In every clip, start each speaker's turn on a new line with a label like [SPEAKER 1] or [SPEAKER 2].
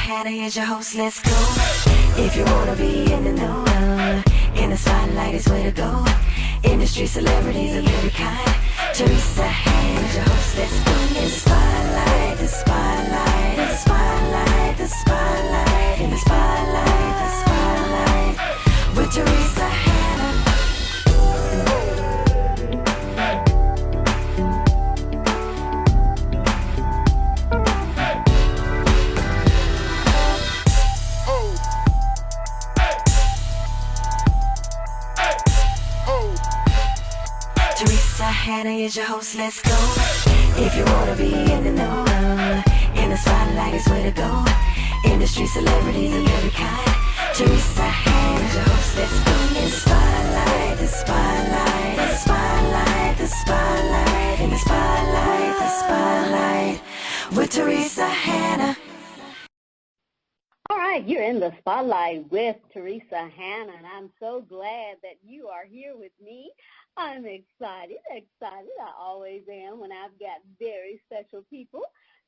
[SPEAKER 1] Hannah is your host, let's go. If you wanna be in the know, in the spotlight is where to go. Industry celebrities of every kind. Teresa Hannah is your host, let's go. In the spotlight, the spotlight, the spotlight, the spotlight, in the spotlight, the spotlight, with Teresa Hannah. Hannah is your host, let's go. If you wanna be in the know, in the spotlight is where to go. Industry celebrities of every kind. Teresa Hannah is your host, let's go. In the spotlight, the spotlight, the spotlight, the spotlight, in the spotlight, the spotlight, with Teresa Hannah.
[SPEAKER 2] All right, you're in the spotlight with Teresa Hannah, and I'm so glad that you are here with me. I'm excited. I always am when I've got very special people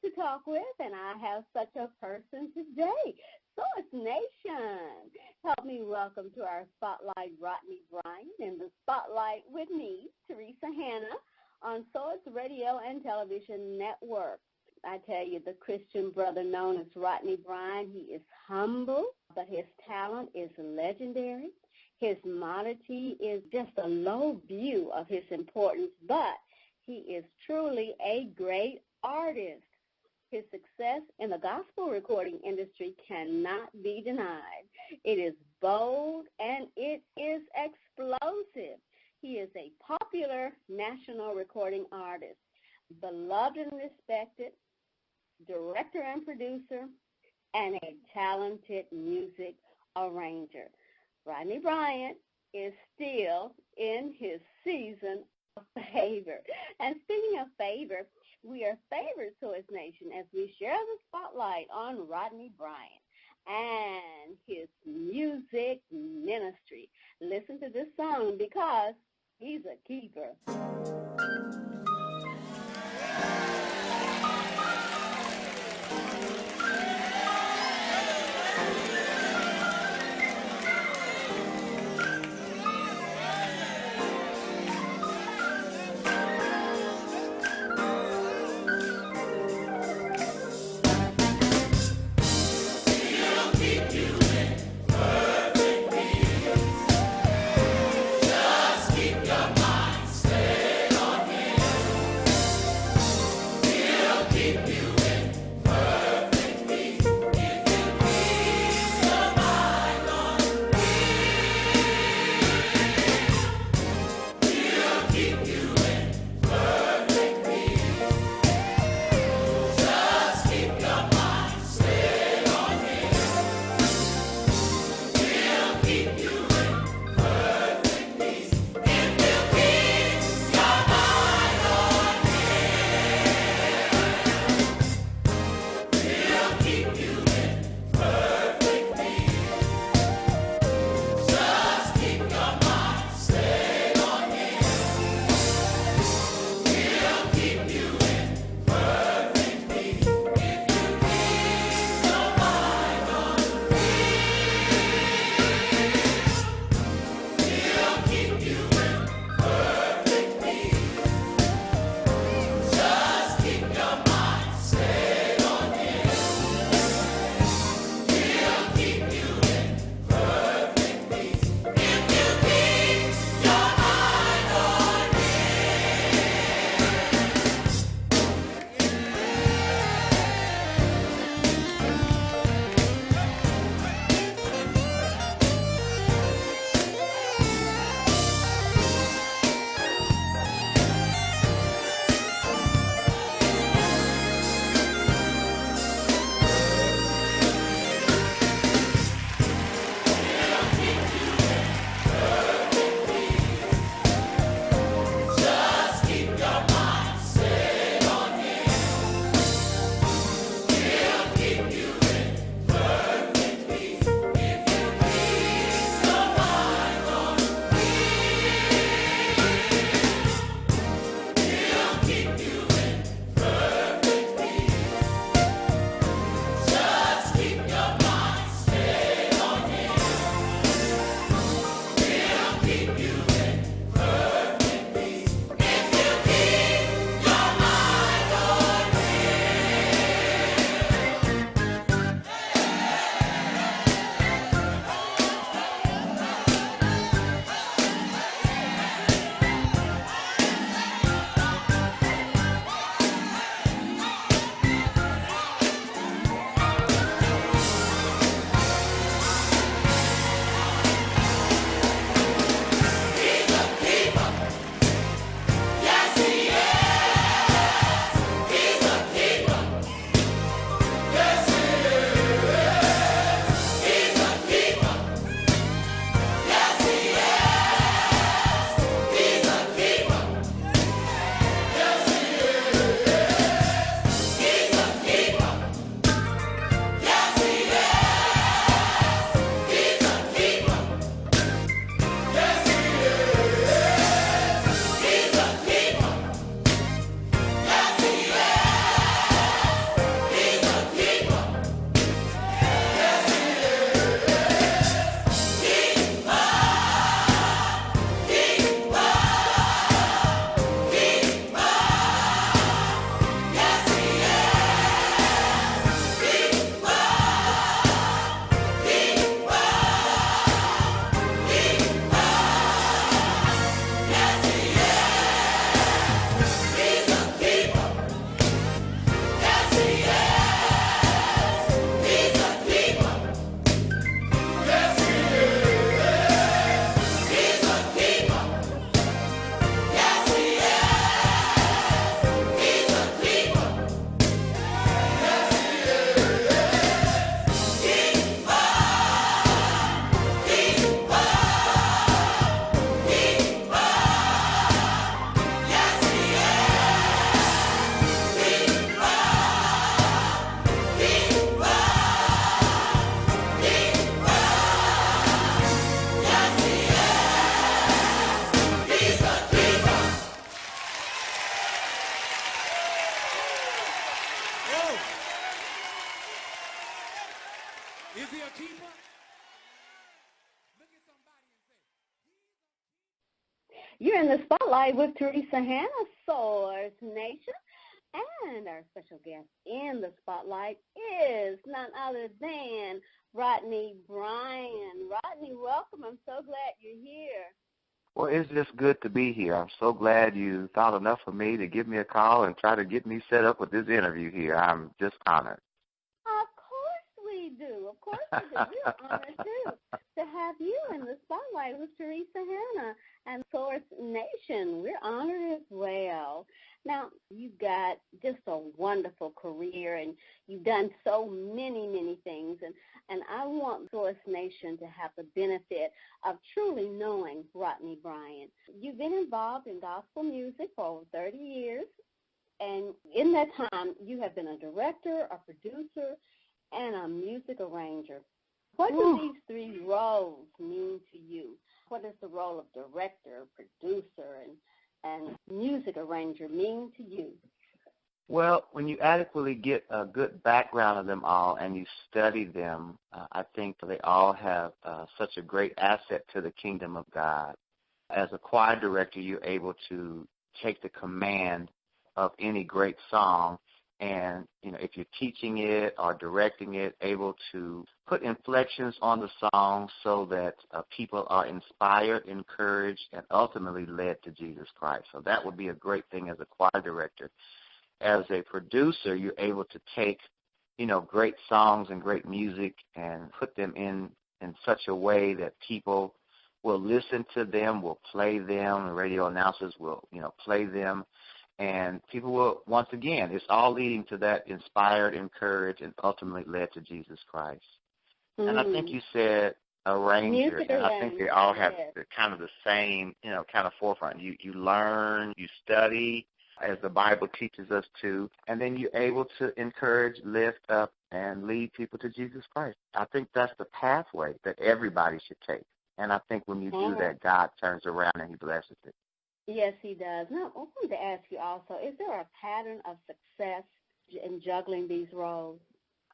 [SPEAKER 2] to talk with, and I have such a person today. Source Nation, help me welcome to our spotlight Rodnie Bryant, in the spotlight with me, Teresa Hannah, on Source Radio and Television Network. I tell you, the Christian brother known as Rodnie Bryant, he is humble, but his talent is legendary. His modesty is just a low view of his importance, but he is truly a great artist. His success in the gospel recording industry cannot be denied. It is bold and it is explosive. He is a popular national recording artist, beloved and respected, director and producer, and a talented music arranger. Rodnie Bryant is still in his season of favor. And speaking of favor, we are favored, Source Nation, as we share the spotlight on Rodnie Bryant and his music ministry. Listen to this song because he's a keeper. You're in the spotlight with Teresa Hannah, Source Nation. And our special guest in the spotlight is none other than Rodnie Bryant. Rodnie, welcome. I'm so glad you're here.
[SPEAKER 3] Well, it's just good to be here. I'm so glad you thought enough of me to give me a call and try to get me set up with this interview here. I'm just honored.
[SPEAKER 2] Of course we do. Of course we do. We're honored, too, to have you in the spotlight with Teresa Hannah and Source Nation. We're honored as well. Now, you've got just a wonderful career, and you've done so many things, and I want Source Nation to have the benefit of truly knowing Rodnie Bryant. You've been involved in gospel music for over 30 years, and in that time, you have been a director, a producer, and a music arranger. What do these three roles mean to you? What does the role of director, producer, and music arranger mean to you?
[SPEAKER 3] Well, when you adequately get a good background of them all and you study them, I think they all have such a great asset to the kingdom of God. As a choir director, you're able to take the command of any great song and, if you're teaching it or directing it, able to put inflections on the song so that people are inspired, encouraged, and ultimately led to Jesus Christ. So that would be a great thing as a choir director. As a producer, you're able to take, great songs and great music and put them in such a way that people will listen to them, will play them, the radio announcers will, play them. And people will, once again, it's all leading to that inspired, encouraged, and ultimately led to Jesus Christ. And I think you said arranger, and I think they all have kind of the same, kind of forefront. You learn, you study, as the Bible teaches us to, and then you're able to encourage, lift up, and lead people to Jesus Christ. I think that's the pathway that everybody should take. And I think when you do that, God turns around and he blesses it.
[SPEAKER 2] Yes, he does. Now, I wanted to ask you also, is there a pattern of success in juggling these roles?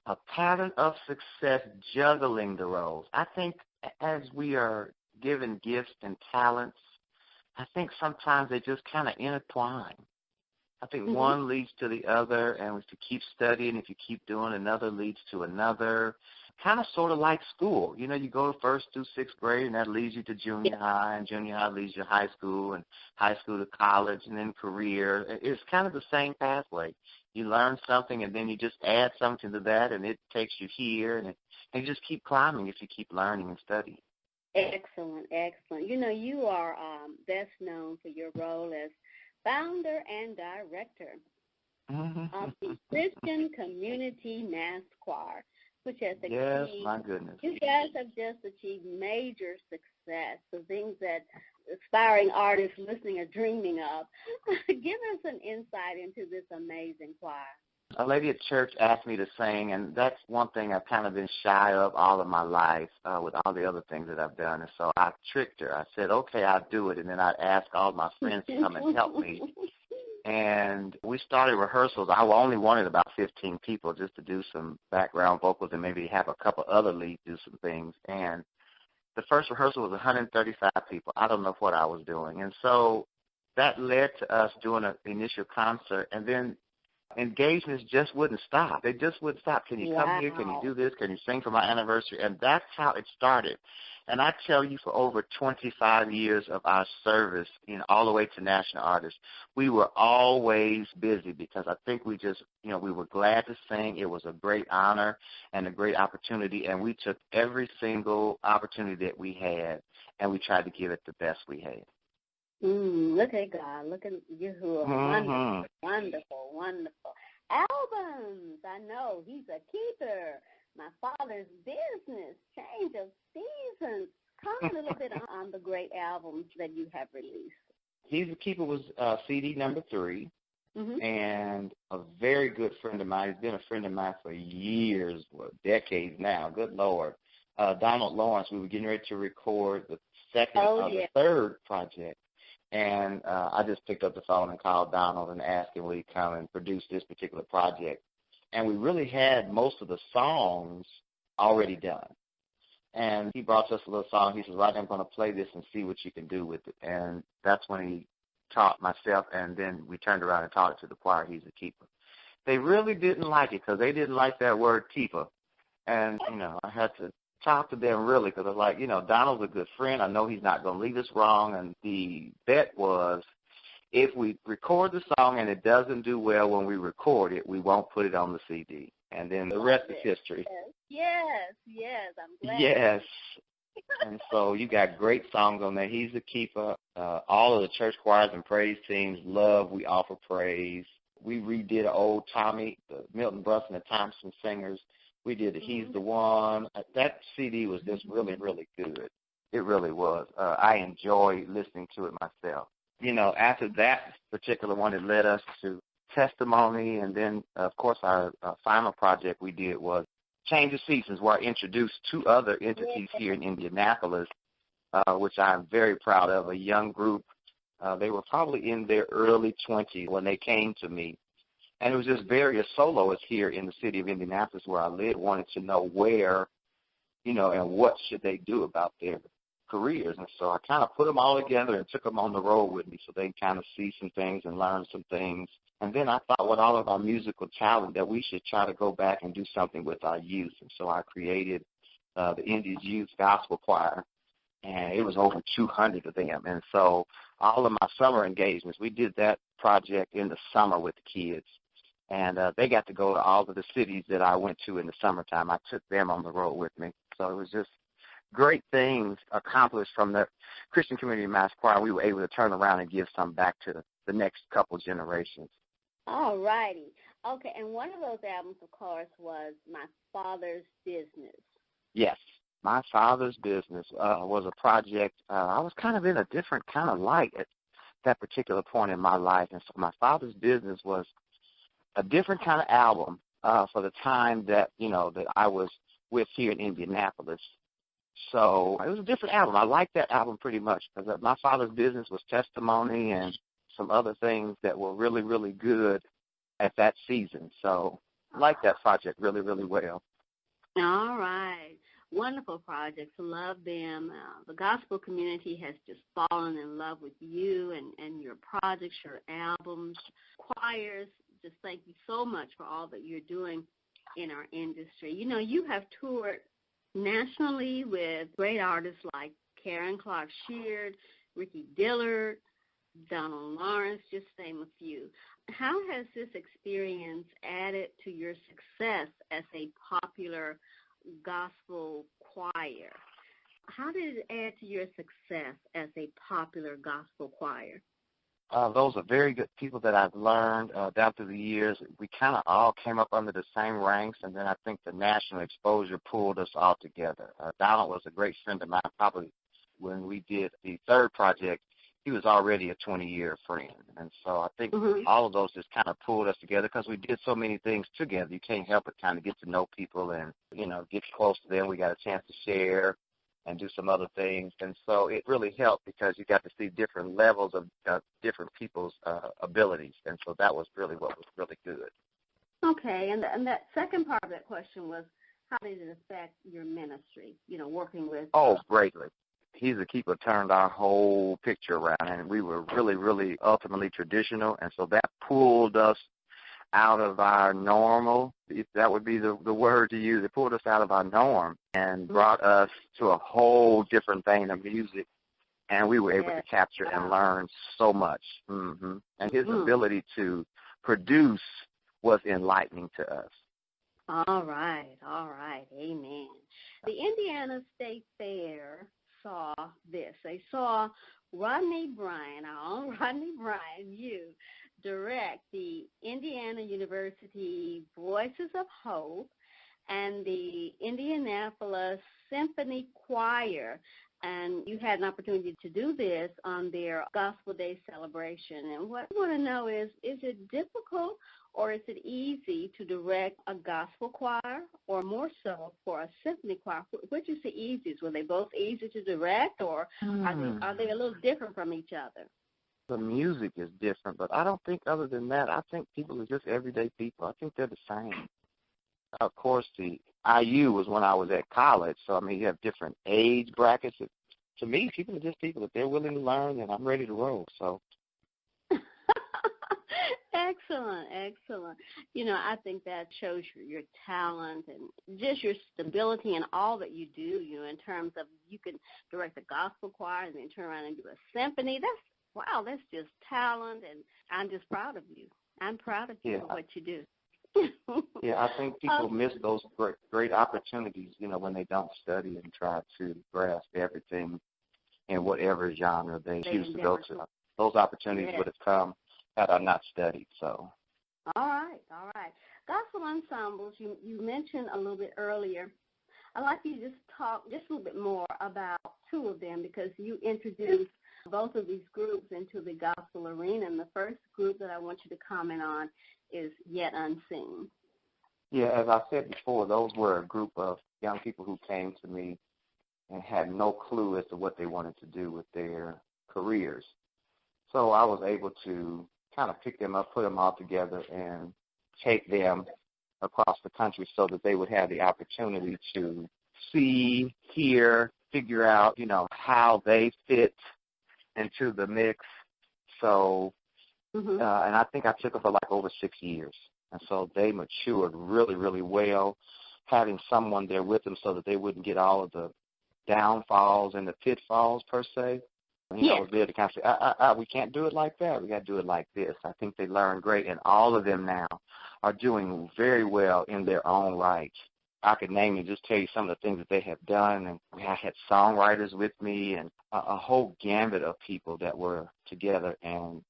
[SPEAKER 3] A pattern of success juggling the roles. I think as we are given gifts and talents, I think sometimes they just kind of intertwine. I think one leads to the other, and if you keep studying, if you keep doing, another leads to another. Kind of sort of like school. You go first through sixth grade, and that leads you to junior high, and junior high leads you to high school, and high school to college, and then career. It's kind of the same pathway. You learn something, and then you just add something to that, and it takes you here, and you just keep climbing if you keep learning and studying.
[SPEAKER 2] Excellent. You are best known for your role as founder and director of the Christian Community Mass Choir, which has achieved,
[SPEAKER 3] yes, my goodness.
[SPEAKER 2] You guys have just achieved major success, the things that aspiring artists listening are dreaming of. Give us an insight into this amazing choir.
[SPEAKER 3] A lady at church asked me to sing, and that's one thing I've kind of been shy of all of my life with all the other things that I've done. And so I tricked her. I said, okay, I'll do it. And then I'd ask all my friends to come and help me. And we started rehearsals. I only wanted about 15 people just to do some background vocals and maybe have a couple other leads do some things. And the first rehearsal was 135 people. I don't know what I was doing. And so that led to us doing an initial concert. And then engagements just wouldn't stop. They just wouldn't stop. Can you come here? Can you do this? Can you sing for my anniversary? And that's how it started. And I tell you, for over 25 years of our service, all the way to national artists, we were always busy because I think we just, we were glad to sing. It was a great honor and a great opportunity, and we took every single opportunity that we had, and we tried to give it the best we had.
[SPEAKER 2] Look at God. Look at you who are wonderful. Albums. I know he's a keeper. My Father's Business, Change of Seasons. Comment a little bit on the great albums that you have released.
[SPEAKER 3] He's a Keeper was CD number 3, and a very good friend of mine. He's been a friend of mine for years, decades now. Good Lord. Donald Lawrence, we were getting ready to record the the third project. And I just picked up the phone and called Donald and asked him would he come and produce this particular project. And we really had most of the songs already done. And he brought us a little song. He says, Rodney, I'm going to play this and see what you can do with it. And that's when he taught myself, and then we turned around and taught it to the choir. He's a keeper. They really didn't like it because they didn't like that word keeper. And, I had to talk to them really because I was like, Donald's a good friend. I know he's not going to lead us wrong. And the bet was if we record the song and it doesn't do well when we record it, we won't put it on the CD. And then the rest is history.
[SPEAKER 2] Yes, I'm glad.
[SPEAKER 3] Yes. And so you got great songs on there. He's a keeper. All of the church choirs and praise teams love We Offer Praise. We redid old Tommy, the Milton Brunson and the Thompson Singers. We did the He's the One. That CD was just really, really good. It really was. I enjoy listening to it myself. After that particular one, it led us to Testimony, and then, of course, our final project we did was Change of Seasons, where I introduced two other entities here in Indianapolis, which I'm very proud of, a young group. They were probably in their early 20s when they came to me. And it was just various soloists here in the city of Indianapolis where I lived, wanted to know where, and what should they do about their careers. And so I kind of put them all together and took them on the road with me so they can kind of see some things and learn some things. And then I thought with all of our musical talent that we should try to go back and do something with our youth. And so I created the Indies Youth Gospel Choir, and it was over 200 of them. And so all of my summer engagements, we did that project in the summer with the kids. And they got to go to all of the cities that I went to in the summertime. I took them on the road with me. So it was just great things accomplished from the Christian Community Mass Choir. We were able to turn around and give some back to the next couple generations.
[SPEAKER 2] All righty. Okay, and one of those albums, of course, was My Father's Business.
[SPEAKER 3] Yes. My Father's Business was a project. I was kind of in a different kind of light at that particular point in my life. And so My Father's Business was a different kind of album for the time that, that I was with here in Indianapolis. So it was a different album. I liked that album pretty much because My Father's Business was testimony and some other things that were really, really good at that season. So I liked that project really, really well.
[SPEAKER 2] All right. Wonderful projects. Love them. The gospel community has just fallen in love with you and your projects, your albums, choirs. Just thank you so much for all that you're doing in our industry. You have toured nationally with great artists like Karen Clark Sheard, Ricky Dillard, Donald Lawrence, just to name a few. How has this experience added to your success as a popular gospel choir? How did it add to your success as a popular gospel choir?
[SPEAKER 3] Those are very good people that I've learned down through the years. We kind of all came up under the same ranks, and then I think the national exposure pulled us all together. Donald was a great friend of mine. Probably when we did the third project, he was already a 20-year friend. And so I think all of those just kind of pulled us together because we did so many things together. You can't help but kind of get to know people and, get close to them. We got a chance to share and do some other things. And so it really helped because you got to see different levels of different people's abilities. And so that was really what was really good.
[SPEAKER 2] Okay, and that second part of that question was, how did it affect your ministry, working with?
[SPEAKER 3] Oh, greatly. He's a Keeper turned our whole picture around, and we were really, really ultimately traditional, and so that pulled us out of our normal, if that would be the word to use. It pulled us out of our norm and brought us to a whole different vein of music, and we were able to capture and learn so much. And his ability to produce was enlightening to us.
[SPEAKER 2] All right, amen. The Indiana State Fair saw this. They saw Rodnie Bryant, our own Rodnie Bryant, you direct the Indiana University Voices of Hope and the Indianapolis Symphony Choir. And you had an opportunity to do this on their Gospel Day celebration. And what I want to know is it difficult or is it easy to direct a gospel choir, or more so for a symphony choir? Which is the easiest? Were they both easy to direct, or are they a little different from each other?
[SPEAKER 3] The music is different, but I don't think other than that, I think people are just everyday people. I think they're the same. of course, the IU was when I was at college. So, I mean, you have different age brackets. To me, people are just people. If they're willing to learn, then I'm ready to roll. So.
[SPEAKER 2] Excellent, excellent. You know, I think that shows your talent and just your stability in all that you do, you know, in terms of you can direct a gospel choir and then turn around and do a symphony. That's just talent, and I'm just proud of you. I'm proud of you for what you do.
[SPEAKER 3] Yeah, I think people miss those great opportunities, you know, when they don't study and try to grasp everything in whatever genre they choose to go to. Those opportunities would have come had I not studied. So.
[SPEAKER 2] All right. Gospel ensembles, you mentioned a little bit earlier. I'd like you to just talk just a little bit more about two of them because you introduced both of these groups into the gospel arena. And the first group that I want you to comment on is Yet Unseen.
[SPEAKER 3] Yeah, as I said before, those were a group of young people who came to me and had no clue as to what they wanted to do with their careers. So I was able to kind of pick them up, put them all together, and take them across the country so that they would have the opportunity to see, hear, figure out, you know, how they fit into the mix. So, and I think I took them for like over 6 years. And so they matured really, really well, having someone there with them so that they wouldn't get all of the downfalls and the pitfalls per se. You know, I was there to kind of say, we can't do it like that. We got to do it like this. I think they learned great, and all of them now are doing very well in their own right. I could name and just tell you some of the things that they have done, and I had songwriters with me and a whole gambit of people that were together and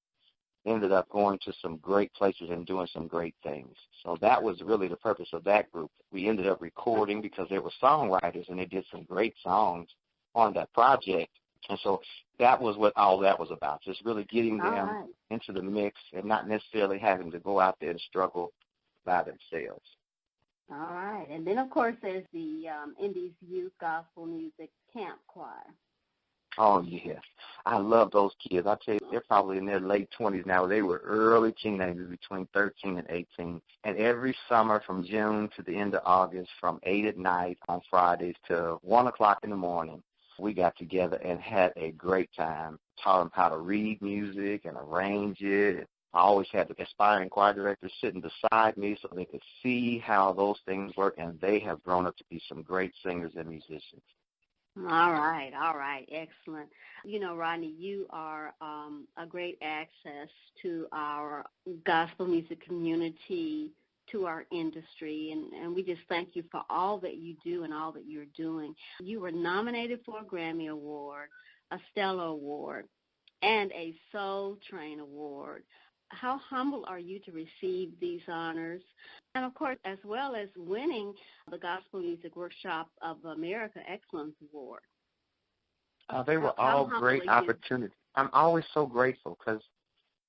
[SPEAKER 3] ended up going to some great places and doing some great things. So that was really the purpose of that group. We ended up recording because they were songwriters, and they did some great songs on that project. And so that was what all that was about, just really getting them into the mix and not necessarily having to go out there and struggle by themselves.
[SPEAKER 2] All right. And then, of course, there's the Indies Youth Gospel Music Camp Choir.
[SPEAKER 3] Oh, yes. I love those kids. I tell you, they're probably in their late 20s now. They were early teenagers, between 13 and 18. And every summer from June to the end of August, from 8 at night on Fridays to 1 o'clock in the morning, we got together and had a great time, taught them how to read music and arrange it. I always had the aspiring choir directors sitting beside me so they could see how those things work, and they have grown up to be some great singers and musicians.
[SPEAKER 2] All right, excellent. You know, Rodnie, you are a great access to our gospel music community, to our industry, and we just thank you for all that you do and all that you're doing. You were nominated for a Grammy Award, a Stellar Award, and a Soul Train Award. How humble are you to receive these honors? And, of course, as well as winning the Gospel Music Workshop of America Excellence Award.
[SPEAKER 3] They were all great opportunities. I'm always so grateful because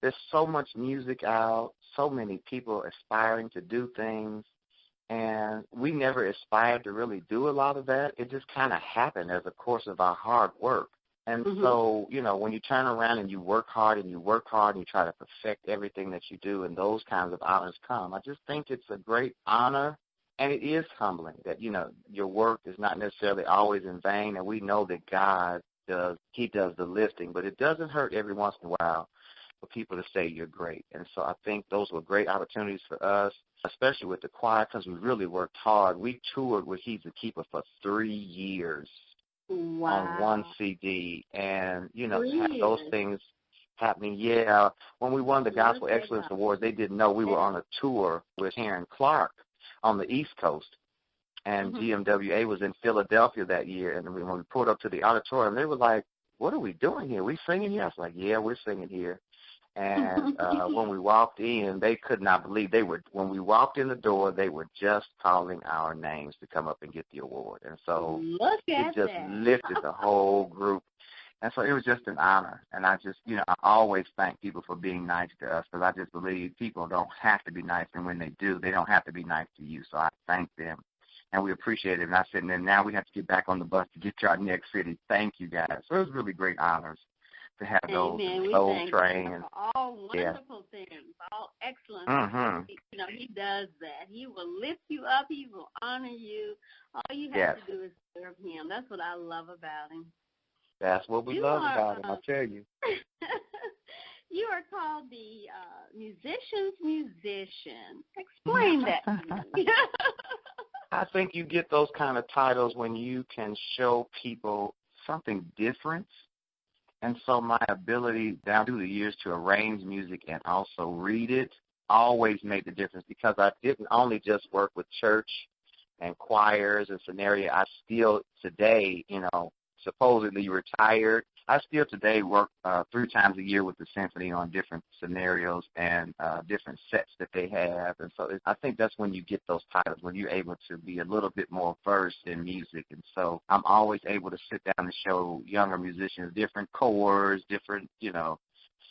[SPEAKER 3] there's so much music out, so many people aspiring to do things, and we never aspired to really do a lot of that. It just kind of happened as a course of our hard work. And so, you know, when you turn around and you work hard and you try to perfect everything that you do and those kinds of honors come, I just think it's a great honor, and it is humbling that, you know, your work is not necessarily always in vain, and we know that God does the lifting, but it doesn't hurt every once in a while for people to say you're great. And so I think those were great opportunities for us, especially with the choir, because we really worked hard. We toured with He's the Keeper for 3 years. On one CD, and, you know, to have those things happening. Yeah, when we won the Gospel Excellence Award, they didn't know we were on a tour with Karen Clark on the East Coast, and GMWA was in Philadelphia that year, and when we pulled up to the auditorium, they were like, what are we doing here? We singing here? I was like, yeah, we're singing here. And when we walked in, they could not believe when we walked in the door, they were just calling our names to come up and get the award. And so it just lifted the whole group. And so it was just an honor. And I just, you know, I always thank people for being nice to us, because I just believe people don't have to be nice. And when they do, they don't have to be nice to you. So I thank them. And we appreciate it. And I said, and then now we have to get back on the bus to get to our next city. Thank you, guys. So it was really great honors to have those
[SPEAKER 2] Amen.
[SPEAKER 3] Soul
[SPEAKER 2] We
[SPEAKER 3] Train.
[SPEAKER 2] thank God for all wonderful things, all excellent things. You know, he does that. He will lift you up. He will honor you. All you have to do is serve him. That's what I love about him.
[SPEAKER 3] That's what we love about him, I tell you.
[SPEAKER 2] You are called the musician's musician. Explain that to me.
[SPEAKER 3] I think you get those kind of titles when you can show people something different. And so my ability down through the years to arrange music and also read it always made the difference, because I didn't only just work with church and choirs and scenario. I still today, you know, supposedly retired, I still today work 3 times a year with the symphony on different scenarios and different sets that they have. And so I think that's when you get those titles, when you're able to be a little bit more versed in music. And so I'm always able to sit down and show younger musicians different chords, different, you know,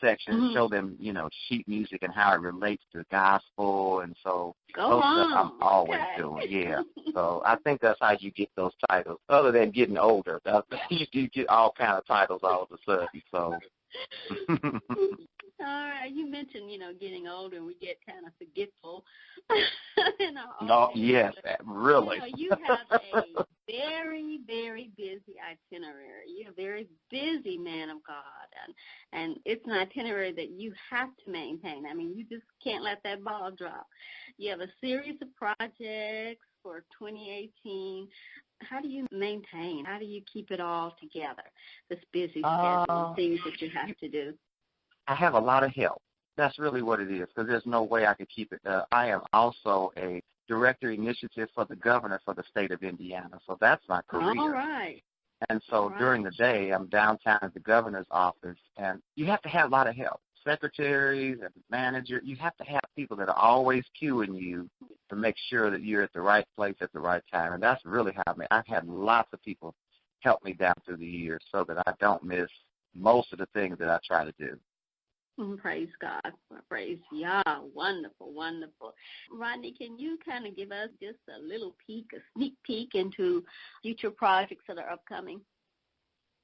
[SPEAKER 3] sections, show them, you know, sheet music and how it relates to gospel. And so those stuff I'm always doing, yeah. So I think that's how you get those titles, other than getting older. You get all kind of titles all of a sudden. So.
[SPEAKER 2] All right. You mentioned, you know, getting older, we get kind of forgetful.
[SPEAKER 3] No, yes, really.
[SPEAKER 2] You know, you have a very, very busy itinerary. You're a very busy man of God, and it's an itinerary that you have to maintain. I mean, you just can't let that ball drop. You have a series of projects for 2018. How do you maintain? How do you keep it all together, this busy schedule, things that you have to do?
[SPEAKER 3] I have a lot of help. That's really what it is, because there's no way I could keep it. I am also a director initiative for the governor for the state of Indiana, so that's my career.
[SPEAKER 2] All right.
[SPEAKER 3] And so during the day, I'm downtown at the governor's office, and you have to have a lot of help. Secretaries and manager, you have to have people that are always cueing you to make sure that you're at the right place at the right time. And that's really how I've had lots of people help me down through the years so that I don't miss most of the things that I try to do.
[SPEAKER 2] Praise God. Praise Yah. Wonderful, wonderful. Rodnie, can you kind of give us just a little peek, a sneak peek into future projects that are upcoming?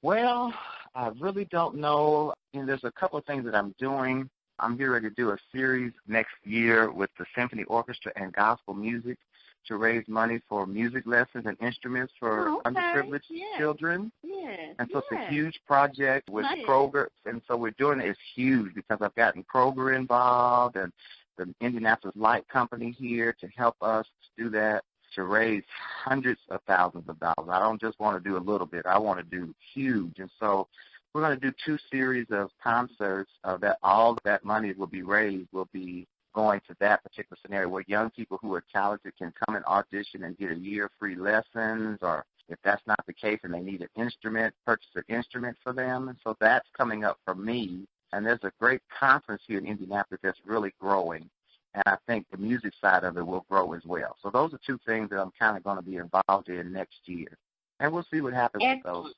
[SPEAKER 3] Well, I really don't know. You know, there's a couple of things that I'm doing. I'm getting ready to do a series next year with the symphony orchestra and gospel music to raise money for music lessons and instruments for underprivileged children.
[SPEAKER 2] Yes.
[SPEAKER 3] And so it's a huge project with Kroger. And so we're doing it. It's huge because I've gotten Kroger involved and the Indianapolis Light Company here to help us do that, to raise hundreds of thousands of dollars. I don't just want to do a little bit. I want to do huge. And so we're going to do 2 series of concerts that all of that money will be raised, will be going to that particular scenario where young people who are talented can come and audition and get a year of free lessons, or if that's not the case and they need an instrument, purchase an instrument for them. And so that's coming up for me. And there's a great conference here in Indianapolis that's really growing. And I think the music side of it will grow as well. So those are 2 things that I'm kind of going to be involved in next year. And we'll see what happens with those.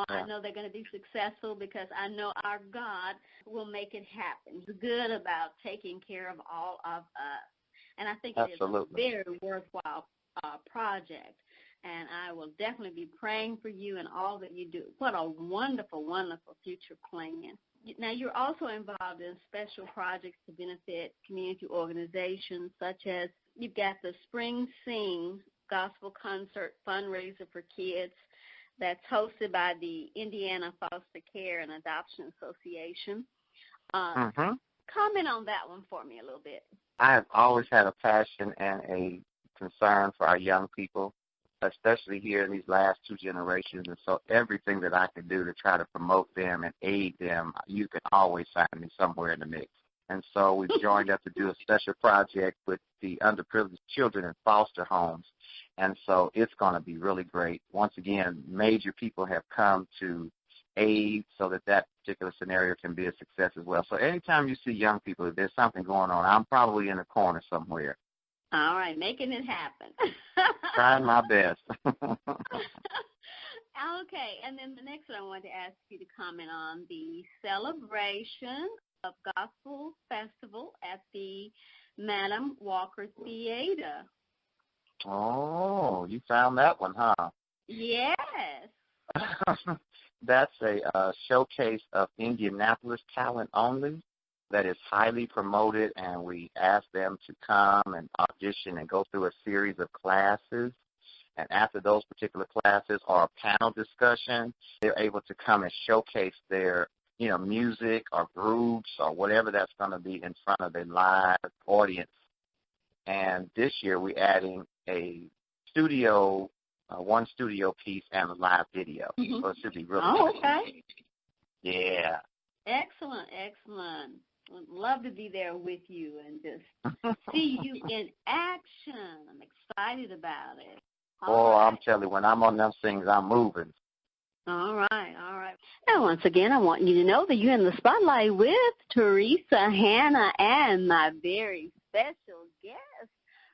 [SPEAKER 2] I know they're going to be successful because I know our God will make it happen. He's good about taking care of all of us. And I think it is a very worthwhile project. And I will definitely be praying for you and all that you do. What a wonderful, wonderful future plan. Now, you're also involved in special projects to benefit community organizations, such as you've got the Spring Sing Gospel Concert Fundraiser for Kids that's hosted by the Indiana Foster Care and Adoption Association. Comment on that one for me a little bit.
[SPEAKER 3] I have always had a passion and a concern for our young people, especially here in these last 2 generations. And so everything that I can do to try to promote them and aid them, you can always find me somewhere in the mix. And so we've joined up to do a special project with the underprivileged children in foster homes. And so it's going to be really great. Once again, major people have come to aid so that that particular scenario can be a success as well. So anytime you see young people, if there's something going on, I'm probably in a corner somewhere.
[SPEAKER 2] All right, making it happen.
[SPEAKER 3] Trying my best.
[SPEAKER 2] Okay, and then the next one I wanted to ask you to comment on the celebration of Gospel Festival at the Madam Walker Theater.
[SPEAKER 3] Oh, you found that one, huh?
[SPEAKER 2] Yes.
[SPEAKER 3] That's a showcase of Indianapolis talent only that is highly promoted, and we ask them to come and audition and go through a series of classes. And after those particular classes or a panel discussion, they're able to come and showcase their, music or groups or whatever that's going to be in front of a live audience. And this year we're adding a studio, one studio piece and a live video.
[SPEAKER 2] Mm-hmm.
[SPEAKER 3] So it should be really
[SPEAKER 2] Oh,
[SPEAKER 3] nice.
[SPEAKER 2] okay.
[SPEAKER 3] Yeah.
[SPEAKER 2] Excellent, excellent. Would love to be there with you and just see you in action. I'm excited about it.
[SPEAKER 3] I'm telling you, when I'm on them things, I'm moving.
[SPEAKER 2] All right, all right. Now, once again, I want you to know that you're in the spotlight with Teresa Hannah and my very special guest,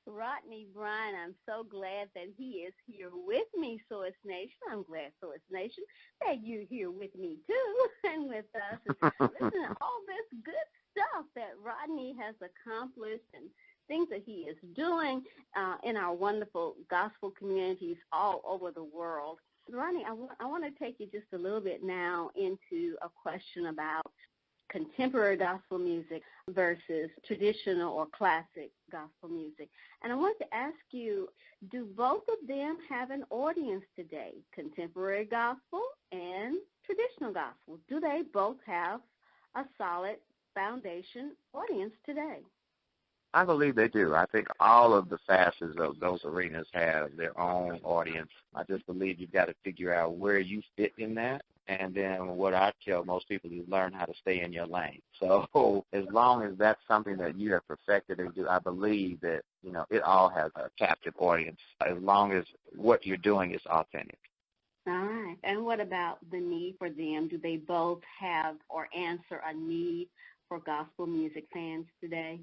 [SPEAKER 2] Rodnie Bryant. I'm so glad that he is here with me, Source Nation. I'm glad, Source Nation, that you're here with me, too, and with us. And listen to all this good stuff that Rodnie has accomplished and things that he is doing in our wonderful gospel communities all over the world. Rodnie, I want to take you just a little bit now into a question about contemporary gospel music versus traditional or classic gospel music. And I want to ask you, do both of them have an audience today, contemporary gospel and traditional gospel? Do they both have a solid foundation audience today?
[SPEAKER 3] I believe they do. I think all of the facets of those arenas have their own audience. I just believe you've got to figure out where you fit in that. And then what I tell most people is learn how to stay in your lane. So as long as that's something that you have perfected and do, I believe that, it all has a captive audience as long as what you're doing is authentic.
[SPEAKER 2] All right. And what about the need for them? Do they both have or answer a need for gospel music fans today?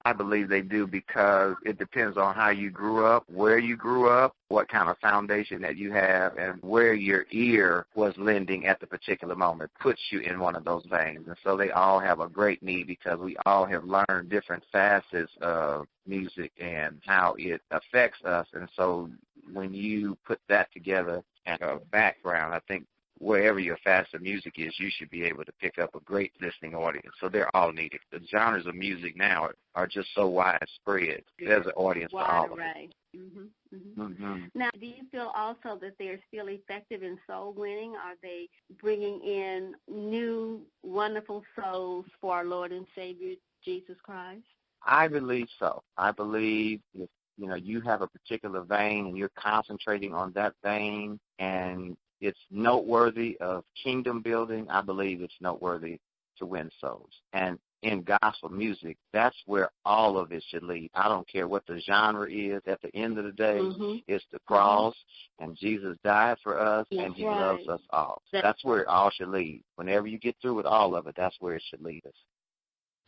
[SPEAKER 3] I believe they do because it depends on how you grew up, where you grew up, what kind of foundation that you have, and where your ear was lending at the particular moment puts you in one of those veins. And so they all have a great need because we all have learned different facets of music and how it affects us. And so when you put that together as a background, I think wherever your facet of music is, you should be able to pick up a great listening audience. So they're all needed. The genres of music now are just so widespread. There's an audience for all of it.
[SPEAKER 2] Mm-hmm, mm-hmm. Mm-hmm. Now, do you feel also that they're still effective in soul winning? Are they bringing in new, wonderful souls for our Lord and Savior, Jesus Christ?
[SPEAKER 3] I believe so. I believe if, you have a particular vein and you're concentrating on that vein and it's noteworthy of kingdom building, I believe it's noteworthy to win souls. And in gospel music, that's where all of it should lead. I don't care what the genre is. At the end of the day, it's the cross, and Jesus died for us, and he loves us all. That's where it all should lead. Whenever you get through with all of it, that's where it should lead us.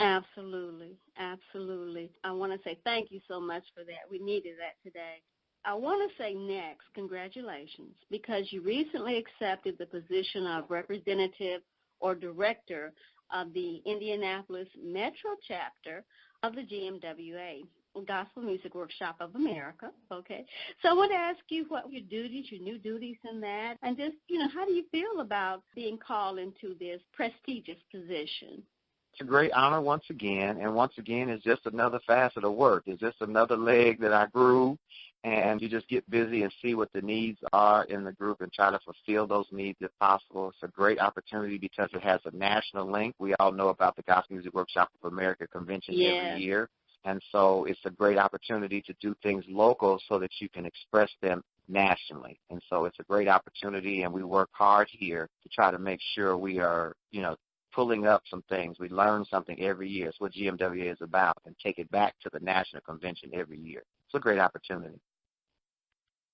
[SPEAKER 2] Absolutely, absolutely. I want to say thank you so much for that. We needed that today. I want to say next, congratulations, because you recently accepted the position of representative or director of the Indianapolis Metro chapter of the GMWA, Gospel Music Workshop of America, okay? So I want to ask you what your duties, your new duties in that, and just, how do you feel about being called into this prestigious position?
[SPEAKER 3] It's a great honor once again, and once again, it's just another facet of work. It's just another leg that I grew, and you just get busy and see what the needs are in the group and try to fulfill those needs if possible. It's a great opportunity because it has a national link. We all know about the Gospel Music Workshop of America convention every year, and so it's a great opportunity to do things local so that you can express them nationally. And so it's a great opportunity, and we work hard here to try to make sure we are, pulling up some things. We learn something every year. It's what GMWA is about, and take it back to the national convention every year. It's a great opportunity.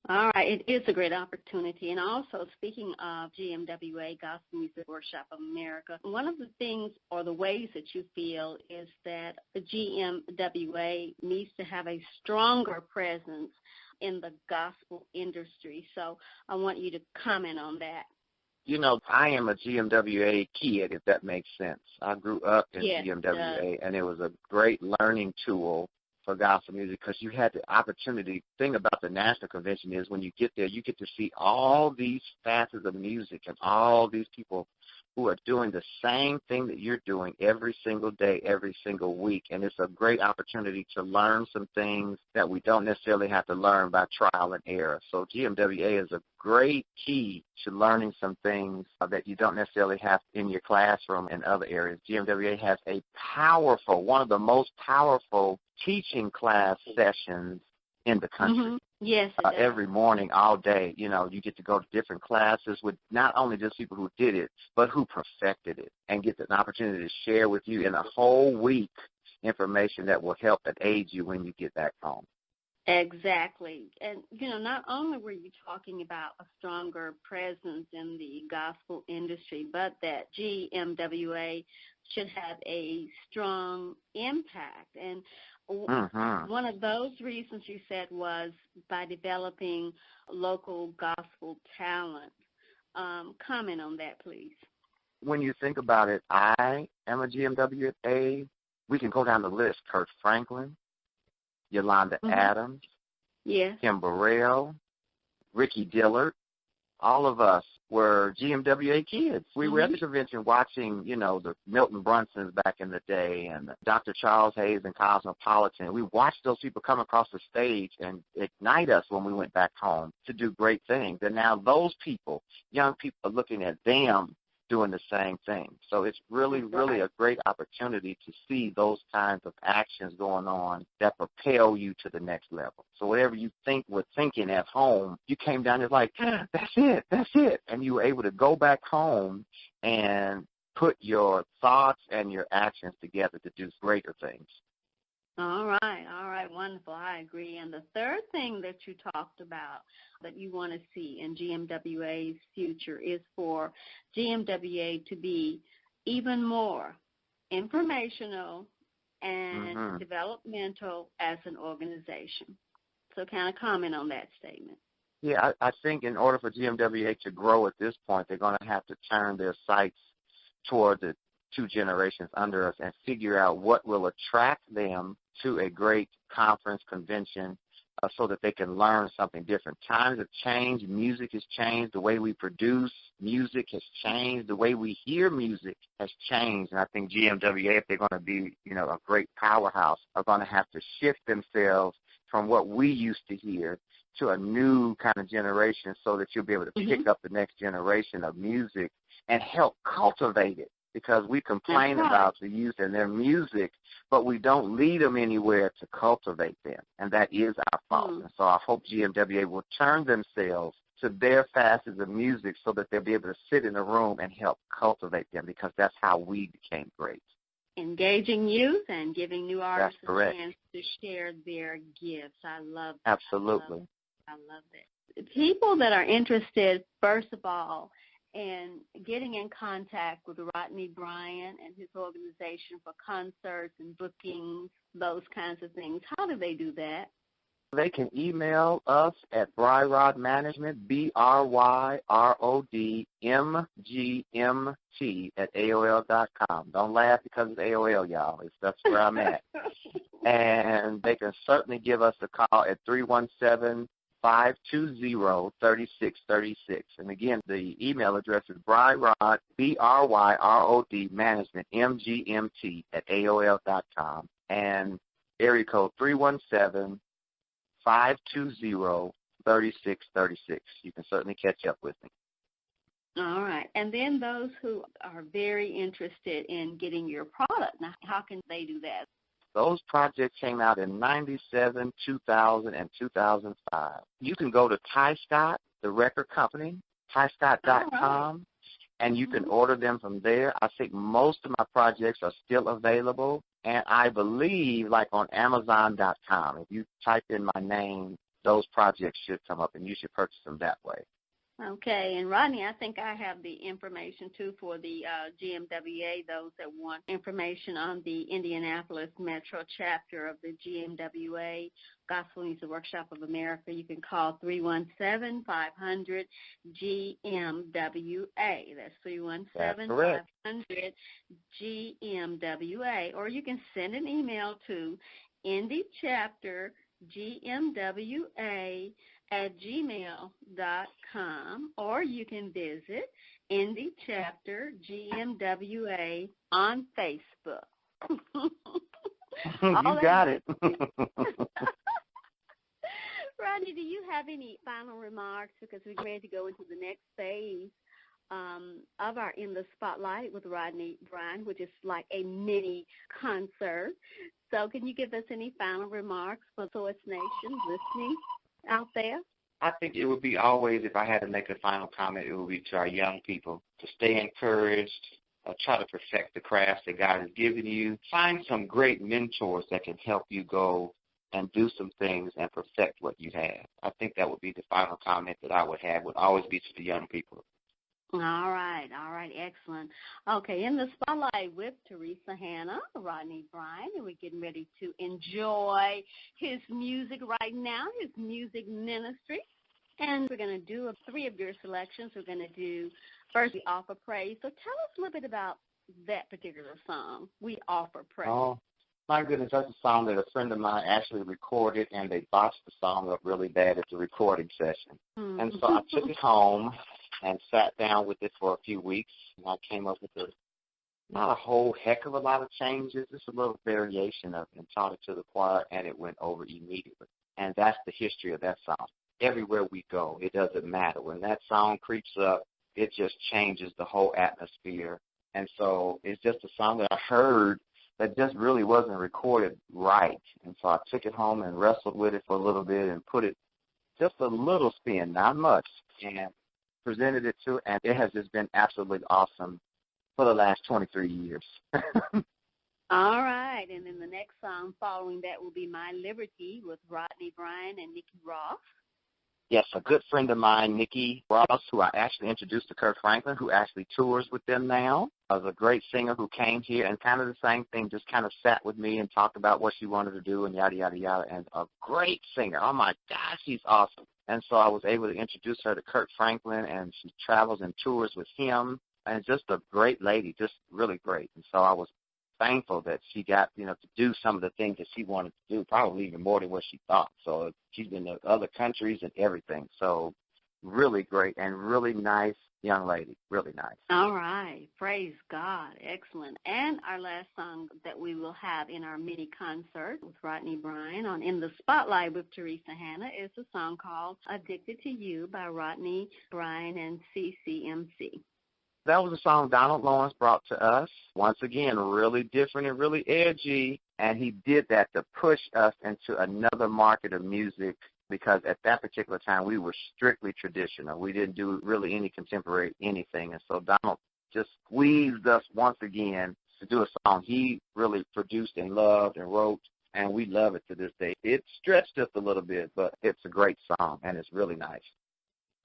[SPEAKER 2] All right, it is a great opportunity. And also, speaking of GMWA, Gospel Music Workshop of America, one of the things or the ways that you feel is that the GMWA needs to have a stronger presence in the gospel industry. So I want you to comment on that.
[SPEAKER 3] I am a GMWA kid, if that makes sense. I grew up in GMWA, and it was a great learning tool for gospel music because you had the opportunity. The thing about the national convention is when you get there, you get to see all these facets of music and all these people who are doing the same thing that you're doing every single day, every single week. And it's a great opportunity to learn some things that we don't necessarily have to learn by trial and error. So GMWA is a great key to learning some things that you don't necessarily have in your classroom and other areas. GMWA has a powerful, one of the most powerful teaching class sessions in the country.
[SPEAKER 2] Mm-hmm. Yes,
[SPEAKER 3] every morning, all day, you get to go to different classes with not only just people who did it, but who perfected it, and get an opportunity to share with you in a whole week information that will help and aid you when you get back home.
[SPEAKER 2] Exactly. And, not only were you talking about a stronger presence in the gospel industry, but that GMWA should have a strong impact. And one of those reasons you said was by developing local gospel talent. Comment on that, please.
[SPEAKER 3] When you think about it, I am a GMWA. We can go down the list. Kurt Franklin, Yolanda Adams,
[SPEAKER 2] yes,
[SPEAKER 3] Kim Burrell, Ricky Dillard. All of us were GMWA kids. We were at the convention watching, the Milton Brunsons back in the day and Dr. Charles Hayes and Cosmopolitan. We watched those people come across the stage and ignite us when we went back home to do great things. And now those people, young people, are looking at them doing the same thing. So it's really, really a great opportunity to see those kinds of actions going on that propel you to the next level. So whatever you were thinking at home, you came down and like, that's it. And you were able to go back home and put your thoughts and your actions together to do greater things.
[SPEAKER 2] All right, wonderful. I agree. And the third thing that you talked about that you want to see in GMWA's future is for GMWA to be even more informational and developmental as an organization. So kind of comment on that statement.
[SPEAKER 3] Yeah, I think in order for GMWA to grow at this point, they're going to have to turn their sights toward the two generations under us and figure out what will attract them to a great conference convention so that they can learn something different. Times have changed. Music has changed. The way we produce music has changed. The way we hear music has changed. And I think GMWA, if they're going to be, a great powerhouse, are going to have to shift themselves from what we used to hear to a new kind of generation so that you'll be able to pick up the next generation of music and help cultivate it. Because we complain about the youth and their music, but we don't lead them anywhere to cultivate them, and that is our fault. And so I hope GMWA will turn themselves to their facets of music so that they'll be able to sit in a room and help cultivate them, because that's how we became great.
[SPEAKER 2] Engaging youth and giving new artists
[SPEAKER 3] a
[SPEAKER 2] chance to share their gifts. I love that.
[SPEAKER 3] Absolutely.
[SPEAKER 2] I love that. People that are interested, first of all, and getting in contact with Rodnie Bryant and his organization for concerts and bookings, those kinds of things, how do they do that?
[SPEAKER 3] They can email us at Bryrod Management, BRYRODMGMT@AOL.com. Don't laugh because it's AOL, y'all. That's where I'm at. And they can certainly give us a call at 317-520-3636. And again, the email address is Bryrod, BRYROD Management, MGMT@AOL.com. And area code 317-520-3636. You can certainly catch up with me.
[SPEAKER 2] All right. And then those who are very interested in getting your product, now how can they do that?
[SPEAKER 3] Those projects came out in 97, 2000, and 2005. You can go to Ty Scott, the record company, tyscott.com, and you can order them from there. I think most of my projects are still available, and I believe like on Amazon.com. If you type in my name, those projects should come up, and you should purchase them that way.
[SPEAKER 2] Okay, and Rodnie, I think I have the information, too, for the GMWA, those that want information on the Indianapolis Metro chapter of the GMWA, Gospel Music Workshop of America. You can call 317-500-GMWA. That's 317-500-GMWA. Or you can send an email to indychaptergmwa@gmail.com, or you can visit Indie Chapter GMWA on Facebook.
[SPEAKER 3] You got it.
[SPEAKER 2] Rodnie, do you have any final remarks? Because we're ready to go into the next phase of our In the Spotlight with Rodnie Bryant, which is like a mini concert. So can you give us any final remarks for Source Nation listening out there?
[SPEAKER 3] I think it would be always, if I had to make a final comment, it would be to our young people to stay encouraged, try to perfect the craft that God has given you. Find some great mentors that can help you go and do some things and perfect what you have. I think that would be the final comment that I would have, would always be to the young people.
[SPEAKER 2] All right, excellent. Okay, In the Spotlight with Teresa Hannah, Rodnie Bryant, and we're getting ready to enjoy his music right now, his music ministry. And we're going to do 3 of your selections. We're going to do first, We Offer Praise. So tell us a little bit about that particular song, We Offer Praise.
[SPEAKER 3] Oh, my goodness, that's a song that a friend of mine actually recorded, and they botched the song up really bad at the recording session. Mm-hmm. And so I took it home and sat down with it for a few weeks, and I came up with not a whole heck of a lot of changes, just a little variation of it, and taught it to the choir, and it went over immediately. And that's the history of that song. Everywhere we go, it doesn't matter. When that song creeps up, it just changes the whole atmosphere. And so it's just a song that I heard that just really wasn't recorded right. And so I took it home and wrestled with it for a little bit and put it just a little spin, not much, and presented it to, and it has just been absolutely awesome for the last 23 years.
[SPEAKER 2] All right, and then the next song following that will be My Liberty with Rodnie Bryant and Nikki Ross.
[SPEAKER 3] Yes, a good friend of mine, Nikki Ross, who I actually introduced to Kirk Franklin, who actually tours with them now, was a great singer who came here and kind of the same thing, just kind of sat with me and talked about what she wanted to do and yada, yada, yada, and a great singer. Oh, my gosh, she's awesome. And so I was able to introduce her to Kirk Franklin, and she travels and tours with him, and just a great lady, just really great. And so I was thankful that she got, to do some of the things that she wanted to do, probably even more than what she thought. So she's been to other countries and everything. So really great and really nice young lady, really nice.
[SPEAKER 2] All right. Praise God. Excellent. And our last song that we will have in our mini concert with Rodnie Bryant on In the Spotlight with Teresa Hannah is a song called Addicted to You by Rodnie Bryant and CCMC.
[SPEAKER 3] That was a song Donald Lawrence brought to us. Once again, really different and really edgy, and he did that to push us into another market of music because at that particular time we were strictly traditional. We didn't do really any contemporary anything, and so Donald just squeezed us once again to do a song he really produced and loved and wrote, and we love it to this day. It stretched us a little bit, but it's a great song, and it's really nice.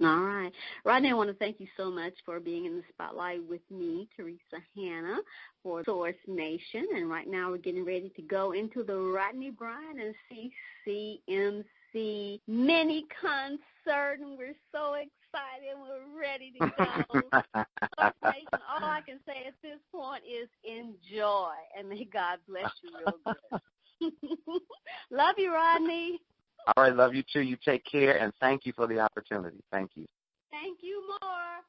[SPEAKER 2] All right. Rodnie, I want to thank you so much for being in the spotlight with me, Teresa Hannah, for Source Nation. And right now we're getting ready to go into the Rodnie Bryant and CCMC mini concert, and we're so excited. We're ready to go. Source Nation, all I can say at this point is enjoy, and may God bless you real good. Love you, Rodnie.
[SPEAKER 3] All right, love you too. You take care, and thank you for the opportunity. Thank you.
[SPEAKER 2] Thank you more.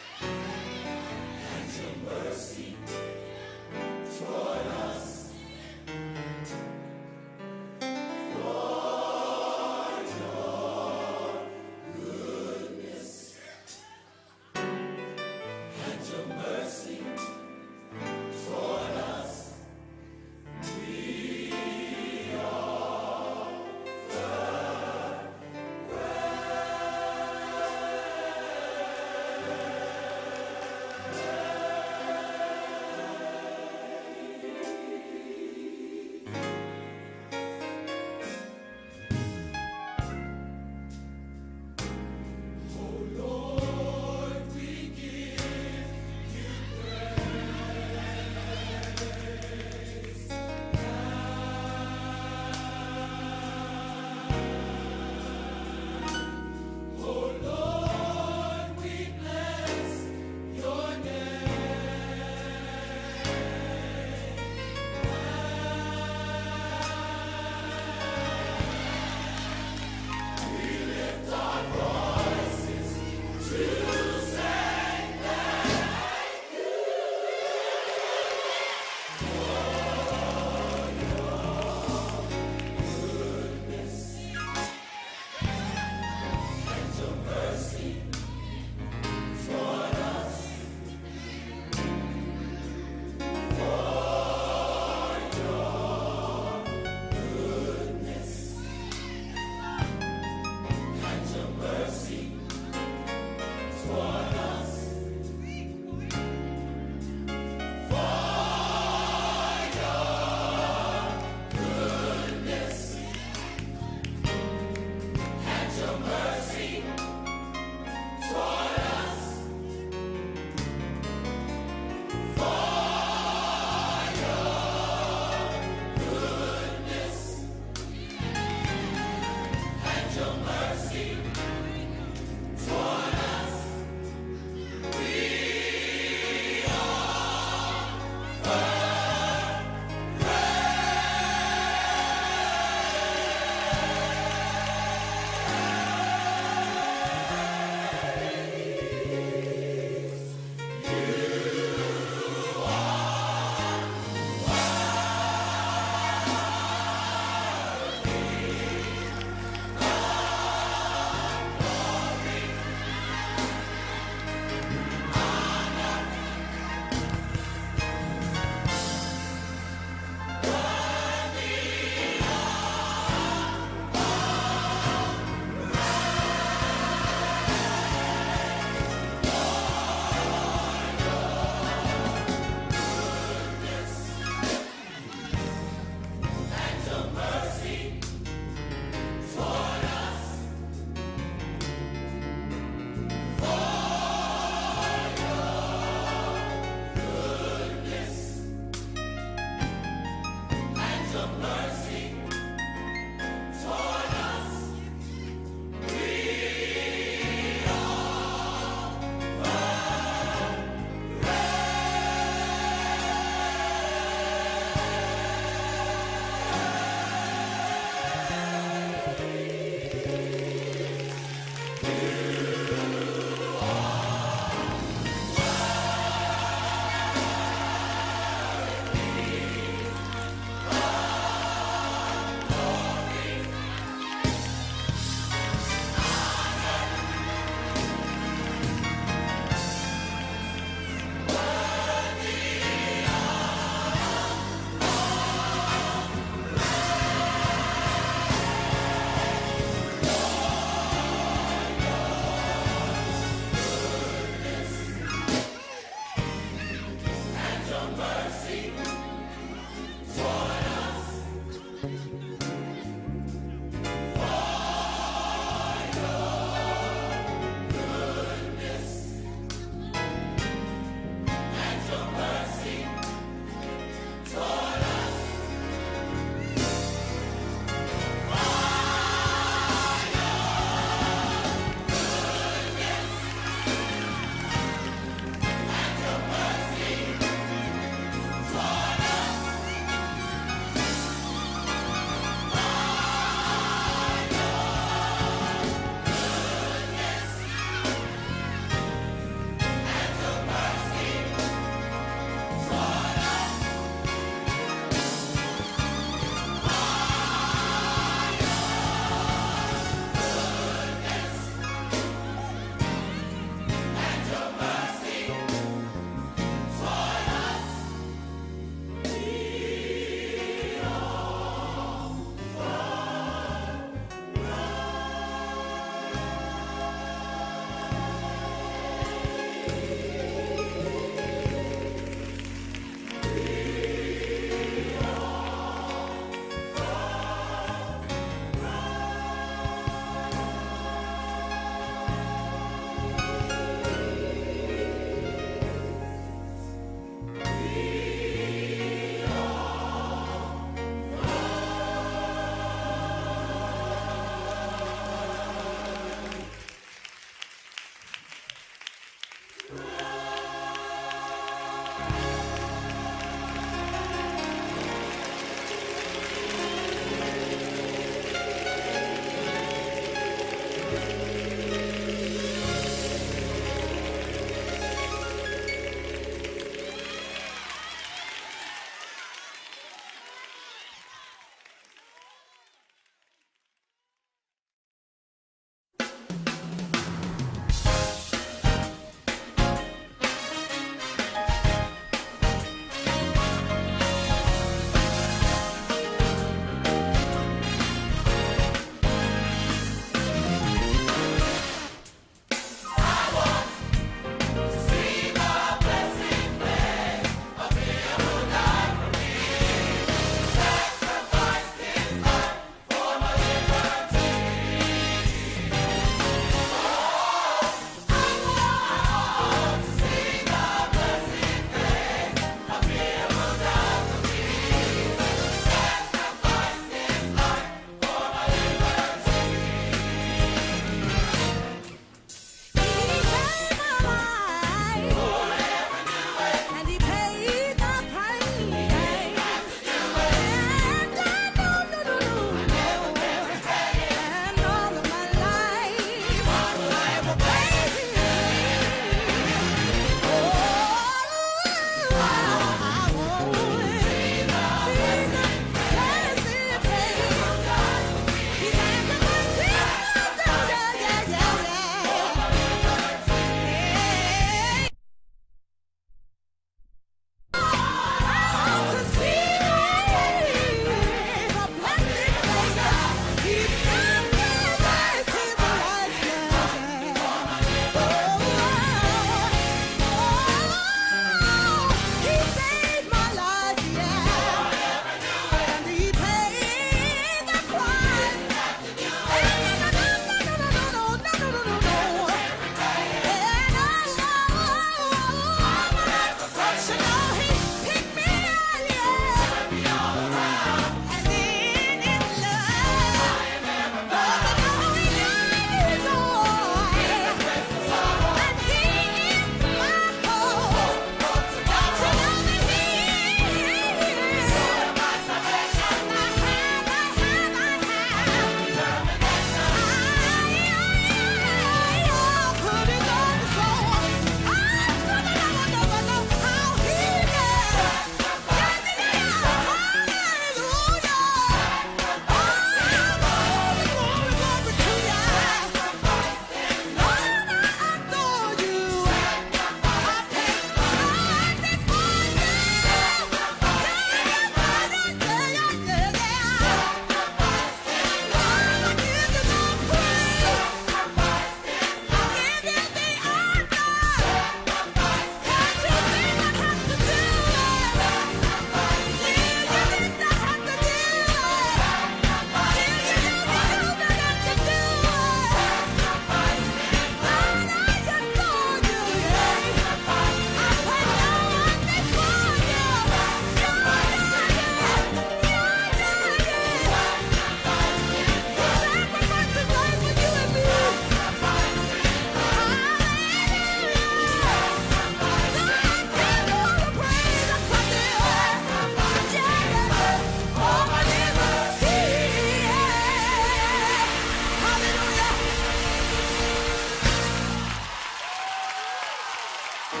[SPEAKER 4] Come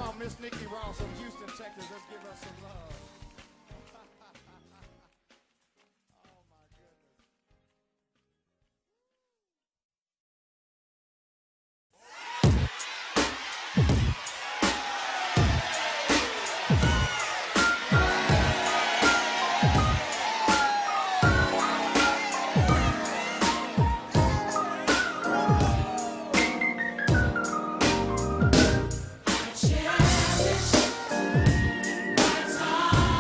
[SPEAKER 4] on, Miss Nikki Ross from Houston, Texas. Let's give her some love. Oh, my goodness.
[SPEAKER 5] Cherish my time.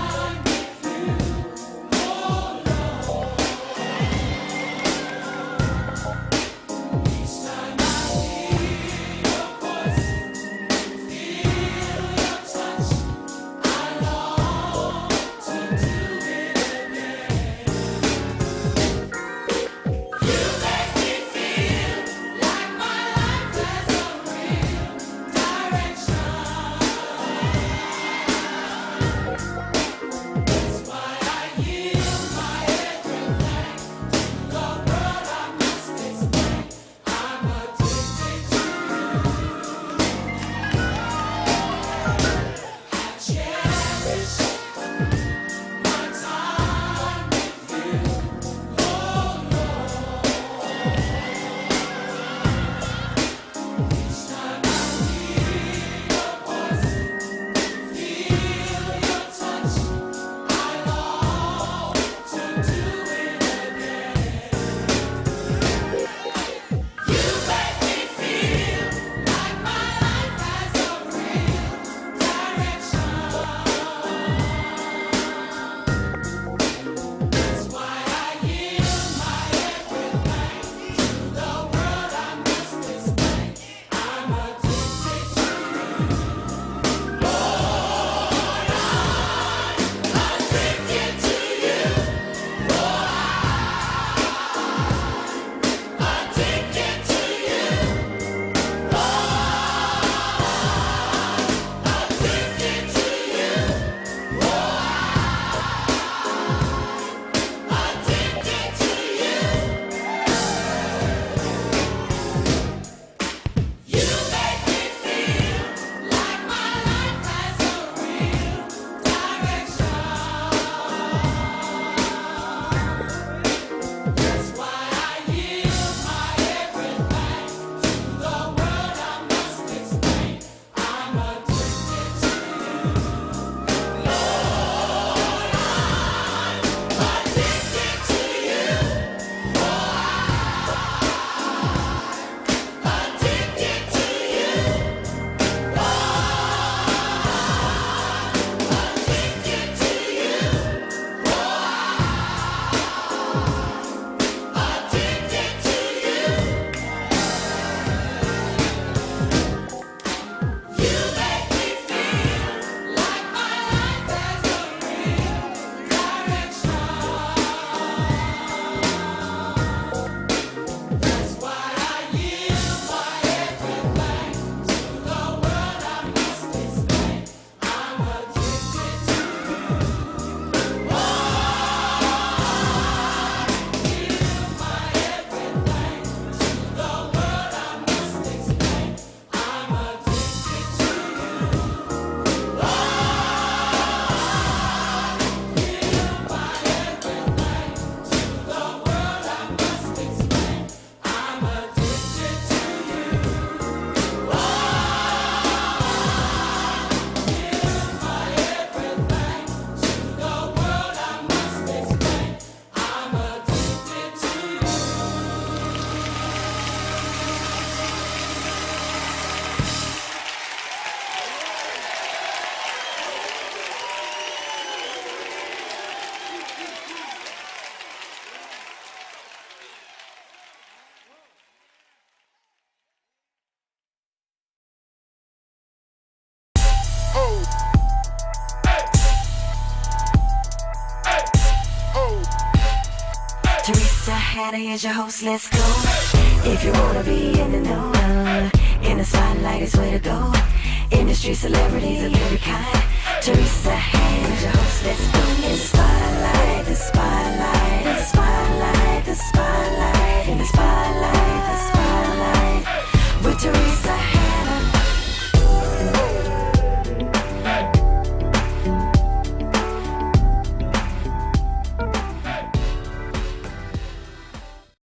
[SPEAKER 1] Hannah, here's your host, let's go. If you wanna be in the know, in the spotlight is where to go. Industry celebrities of every kind. Teresa Hannah, here's your host, let's go. In the spotlight, the spotlight, the spotlight, the spotlight.